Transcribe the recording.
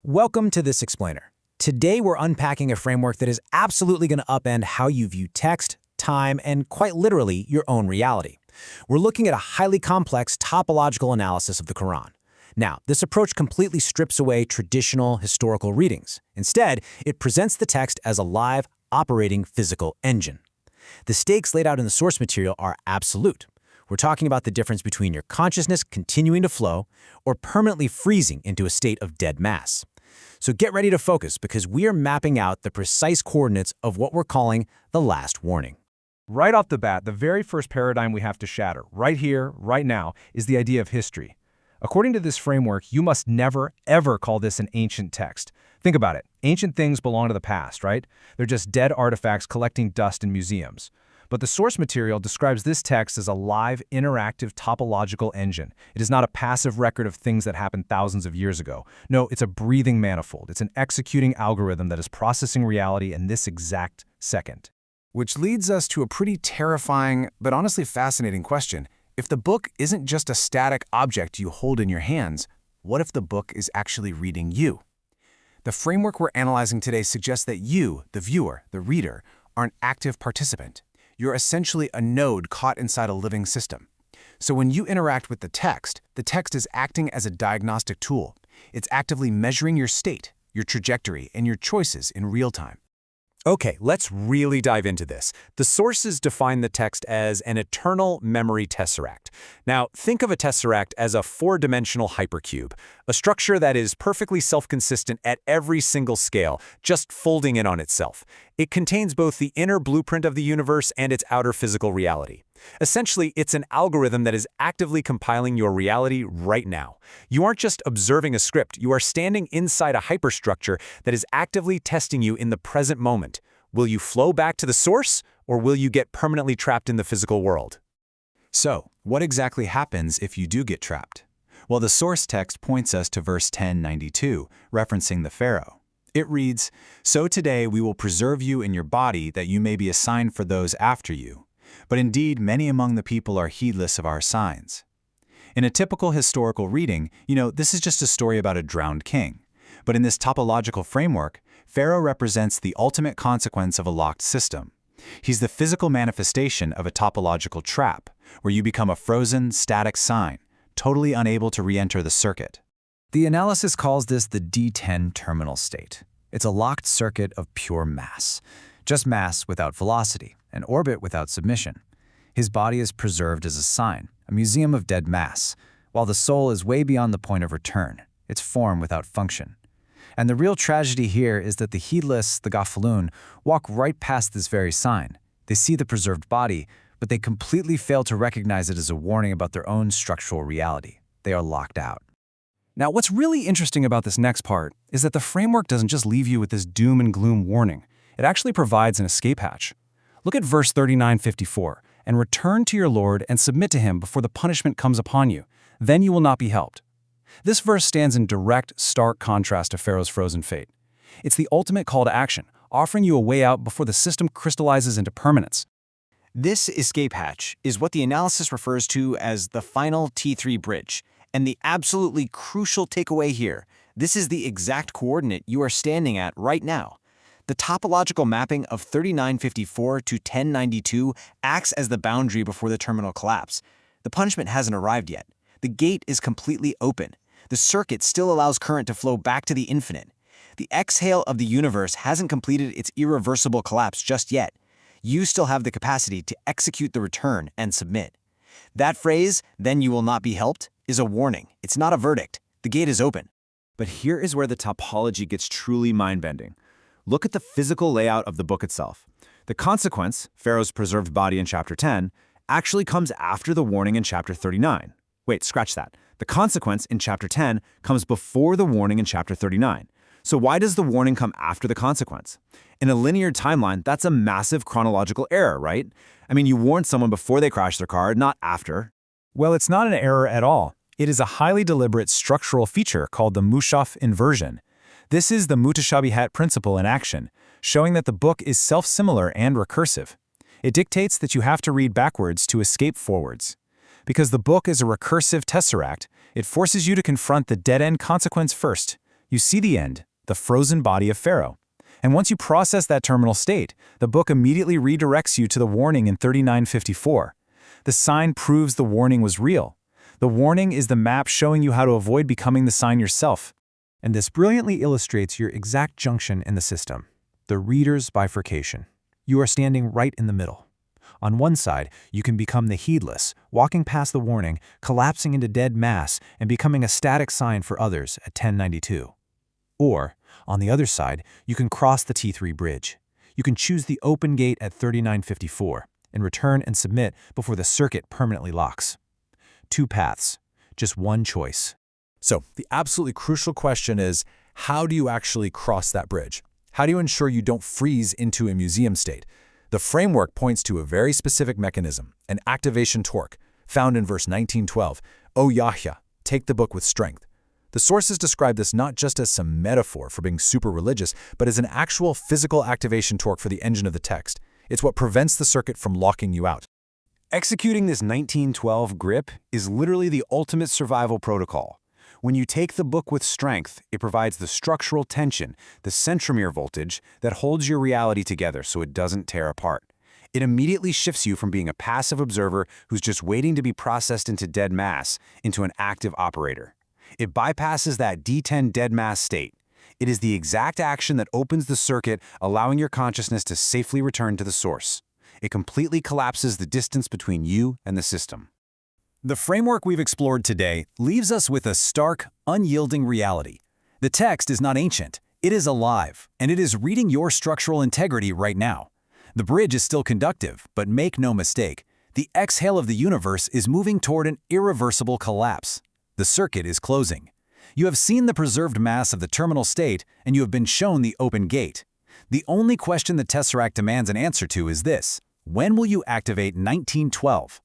Welcome to This Explainer. Today we're unpacking a framework that is absolutely going to upend how you view text, time, and quite literally your own reality. We're looking at a highly complex topological analysis of the Quran. Now, this approach completely strips away traditional historical readings. Instead, it presents the text as a live, operating physical engine. The stakes laid out in the source material are absolute. We're talking about the difference between your consciousness continuing to flow or permanently freezing into a state of dead mass. So get ready to focus because we are mapping out the precise coordinates of what we're calling the last warning. Right off the bat, the very first paradigm we have to shatter, right here, right now, is the idea of history. According to this framework, you must never, ever call this an ancient text. Think about it. Ancient things belong to the past, right? They're just dead artifacts collecting dust in museums. But the source material describes this text as a live, interactive topological engine. It is not a passive record of things that happened thousands of years ago. No, it's a breathing manifold. It's an executing algorithm that is processing reality in this exact second. Which leads us to a pretty terrifying, but honestly fascinating question. If the book isn't just a static object you hold in your hands, what if the book is actually reading you? The framework we're analyzing today suggests that you, the viewer, the reader, are an active participant. You're essentially a node caught inside a living system. So when you interact with the text is acting as a diagnostic tool. It's actively measuring your state, your trajectory, and your choices in real time. Okay, let's really dive into this. The sources define the text as an Eternal Memory Tesseract. Now, think of a tesseract as a four-dimensional hypercube, a structure that is perfectly self-consistent at every single scale, just folding in on itself. It contains both the inner blueprint of the universe and its outer physical reality. Essentially, it's an algorithm that is actively compiling your reality right now. You aren't just observing a script, you are standing inside a hyperstructure that is actively testing you in the present moment. Will you flow back to the source, or will you get permanently trapped in the physical world? So, what exactly happens if you do get trapped? Well, the source text points us to verse 1092, referencing the Pharaoh. It reads, "So today we will preserve you in your body that you may be a sign for those after you. But indeed, many among the people are heedless of our signs." In a typical historical reading, this is just a story about a drowned king. But in this topological framework, Pharaoh represents the ultimate consequence of a locked system. He's the physical manifestation of a topological trap, where you become a frozen, static sign, totally unable to re-enter the circuit. The analysis calls this the D10 terminal state. It's a locked circuit of pure mass. Just mass without velocity, an orbit without submission. His body is preserved as a sign, a museum of dead mass, while the soul is way beyond the point of return, its form without function. And the real tragedy here is that the heedless, the gafaloon, walk right past this very sign. They see the preserved body, but they completely fail to recognize it as a warning about their own structural reality. They are locked out. Now, what's really interesting about this next part is that the framework doesn't just leave you with this doom and gloom warning. It actually provides an escape hatch. Look at verse 3954, "And return to your Lord and submit to him before the punishment comes upon you. Then you will not be helped." This verse stands in direct, stark contrast to Pharaoh's frozen fate. It's the ultimate call to action, offering you a way out before the system crystallizes into permanence. This escape hatch is what the analysis refers to as the final T3 bridge. And the absolutely crucial takeaway here, this is the exact coordinate you are standing at right now. The topological mapping of 3954 to 1092 acts as the boundary before the terminal collapse. The punishment hasn't arrived yet. The gate is completely open. The circuit still allows current to flow back to the infinite. The exhale of the universe hasn't completed its irreversible collapse just yet. You still have the capacity to execute the return and submit. That phrase, "then you will not be helped," is a warning. It's not a verdict. The gate is open. But here is where the topology gets truly mind-bending. Look at the physical layout of the book itself. The consequence, Pharaoh's preserved body in chapter 10, actually comes after the warning in chapter 39. Wait, scratch that. The consequence in chapter 10 comes before the warning in chapter 39. So why does the warning come after the consequence? In a linear timeline, that's a massive chronological error, right? I mean, you warned someone before they crashed their car, not after. Well, it's not an error at all. It is a highly deliberate structural feature called the Mushaf inversion. This is the mutashabihat principle in action, showing that the book is self-similar and recursive. It dictates that you have to read backwards to escape forwards. Because the book is a recursive tesseract, it forces you to confront the dead-end consequence first, You see the end, the frozen body of Pharaoh. And once you process that terminal state, the book immediately redirects you to the warning in 3954. The sign proves the warning was real. The warning is the map showing you how to avoid becoming the sign yourself. And this brilliantly illustrates your exact junction in the system, the reader's bifurcation. You are standing right in the middle. On one side, you can become the heedless, walking past the warning, collapsing into dead mass, and becoming a static sign for others at 1092. Or, on the other side, you can cross the T3 bridge. You can choose the open gate at 3954 and return and submit before the circuit permanently locks. Two paths, just one choice. So the absolutely crucial question is, how do you actually cross that bridge? How do you ensure you don't freeze into a museum state? The framework points to a very specific mechanism, an activation torque, found in verse 1912, O Yahya, take the book with strength. The sources describe this not just as some metaphor for being super religious, but as an actual physical activation torque for the engine of the text. It's what prevents the circuit from locking you out. Executing this 1912 grip is literally the ultimate survival protocol. When you take the book with strength, it provides the structural tension, the centromere voltage, that holds your reality together so it doesn't tear apart. It immediately shifts you from being a passive observer who's just waiting to be processed into dead mass into an active operator. It bypasses that D10 dead mass state. It is the exact action that opens the circuit, allowing your consciousness to safely return to the source. It completely collapses the distance between you and the system. The framework we've explored today leaves us with a stark, unyielding reality. The text is not ancient, it is alive, and it is reading your structural integrity right now. The bridge is still conductive, but make no mistake, the exhale of the universe is moving toward an irreversible collapse. The circuit is closing. You have seen the preserved mass of the terminal state, and you have been shown the open gate. The only question the Tesseract demands an answer to is this: when will you activate 1912?